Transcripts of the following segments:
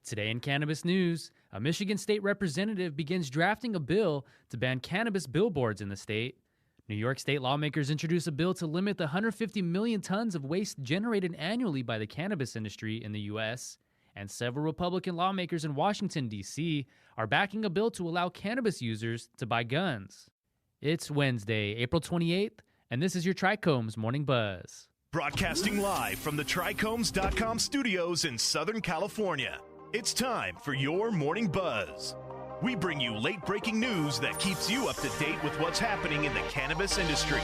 Today in Cannabis News, a Michigan state representative begins drafting a bill to ban cannabis billboards in the state. New York state lawmakers introduce a bill to limit the 150 million tons of waste generated annually by the cannabis industry in the U.S., and several Republican lawmakers in Washington, D.C. are backing a bill to allow cannabis users to buy guns. It's Wednesday, April 28th, and this is your TRICHOMES Morning Buzz. Broadcasting live from the TRICHOMES.com studios in Southern California. It's time for your Morning Buzz. We bring you late-breaking news that keeps you up to date with what's happening in the cannabis industry.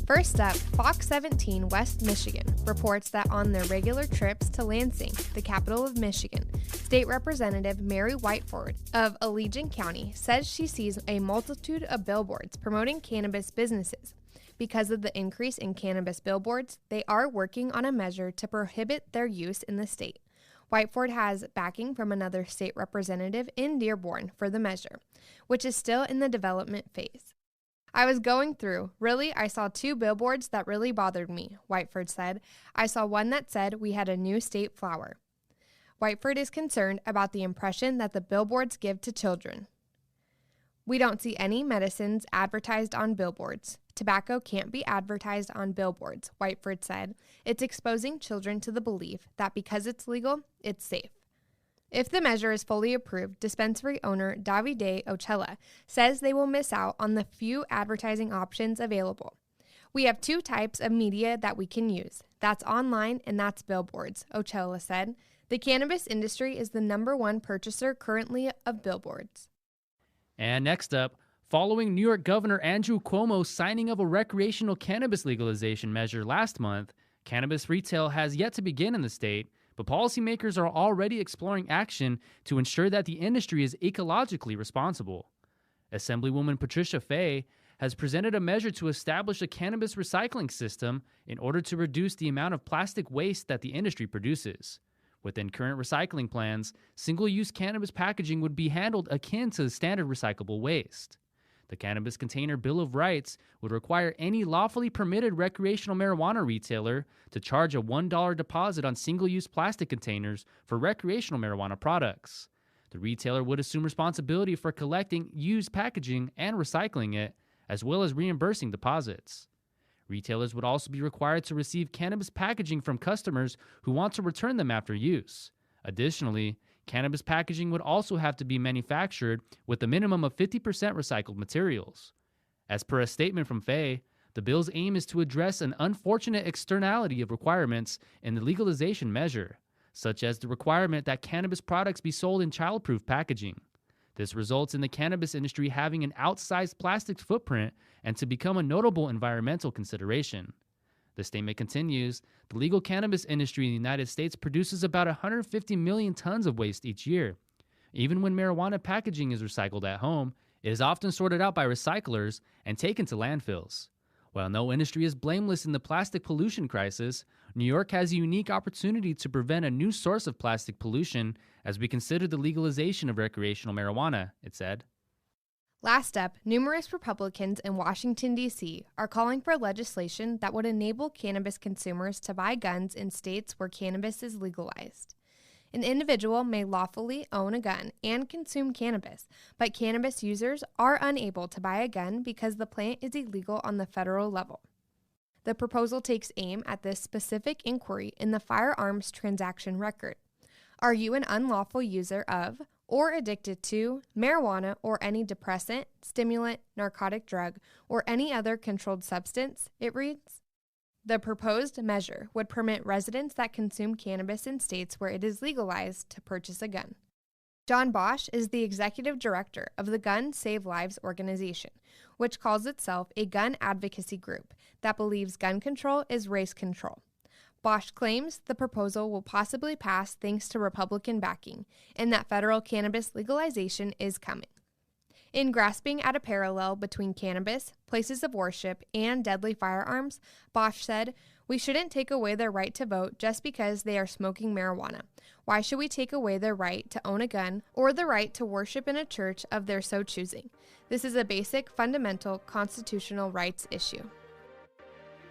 First up, Fox 17 West Michigan reports that on their regular trips to Lansing, the capital of Michigan, State Representative Mary Whiteford of Allegan County says she sees a multitude of billboards promoting cannabis businesses. Because of the increase in cannabis billboards, they are working on a measure to prohibit their use in the state. Whiteford has backing from another state representative in Dearborn for the measure, which is still in the development phase. I was going through. I saw two billboards that really bothered me, Whiteford said. I saw one that said we had a new state flower. Whiteford is concerned about the impression that the billboards give to children. We don't see any medicines advertised on billboards. Tobacco can't be advertised on billboards, Whiteford said. It's exposing children to the belief that because it's legal, it's safe. If the measure is fully approved, dispensary owner Davide Ocella says they will miss out on the few advertising options available. We have two types of media that we can use. That's online and that's billboards, Ocella said. The cannabis industry is the #1 purchaser currently of billboards. And next up, following New York Governor Andrew Cuomo's signing of a recreational cannabis legalization measure last month, cannabis retail has yet to begin in the state, but policymakers are already exploring action to ensure that the industry is ecologically responsible. Assemblywoman Patricia Fay has presented a measure to establish a cannabis recycling system in order to reduce the amount of plastic waste that the industry produces. Within current recycling plans, single-use cannabis packaging would be handled akin to standard recyclable waste. The Cannabis Container Bill of Rights would require any lawfully permitted recreational marijuana retailer to charge a $1 deposit on single-use plastic containers for recreational marijuana products. The retailer would assume responsibility for collecting used packaging and recycling it, as well as reimbursing deposits. Retailers would also be required to receive cannabis packaging from customers who want to return them after use. Additionally, cannabis packaging would also have to be manufactured with a minimum of 50% recycled materials. As per a statement from Fay, the bill's aim is to address an unfortunate externality of requirements in the legalization measure, such as the requirement that cannabis products be sold in childproof packaging. This results in the cannabis industry having an outsized plastics footprint and to become a notable environmental consideration. The statement continues, the legal cannabis industry in the United States produces about 150 million tons of waste each year. Even when marijuana packaging is recycled at home, it is often sorted out by recyclers and taken to landfills. While no industry is blameless in the plastic pollution crisis, New York has a unique opportunity to prevent a new source of plastic pollution as we consider the legalization of recreational marijuana, it said. Last up, numerous Republicans in Washington, D.C. are calling for legislation that would enable cannabis consumers to buy guns in states where cannabis is legalized. An individual may lawfully own a gun and consume cannabis, but cannabis users are unable to buy a gun because the plant is illegal on the federal level. The proposal takes aim at this specific inquiry in the firearms transaction record. Are you an unlawful user of or addicted to marijuana or any depressant, stimulant, narcotic drug, or any other controlled substance? It reads. The proposed measure would permit residents that consume cannabis in states where it is legalized to purchase a gun. John Bosch is the executive director of the Gun Save Lives organization, which calls itself a gun advocacy group that believes gun control is race control. Bosch claims the proposal will possibly pass thanks to Republican backing, and that federal cannabis legalization is coming. In grasping at a parallel between cannabis, places of worship, and deadly firearms, Bosch said, "We shouldn't take away their right to vote just because they are smoking marijuana. Why should we take away their right to own a gun or the right to worship in a church of their so choosing? This is a basic, fundamental constitutional rights issue."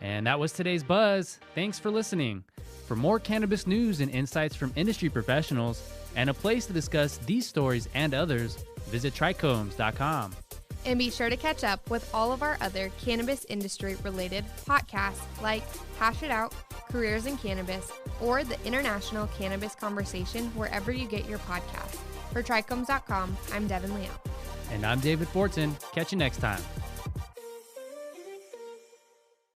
And that was today's Buzz. Thanks for listening. For more cannabis news and insights from industry professionals and a place to discuss these stories and others, visit TRICHOMES.com. And be sure to catch up with all of our other cannabis industry-related podcasts like Hash It Out, Careers in Cannabis, or the International Cannabis Conversation wherever you get your podcasts. For TRICHOMES.com, I'm Devin Leal. And I'm David Fortin. Catch you next time.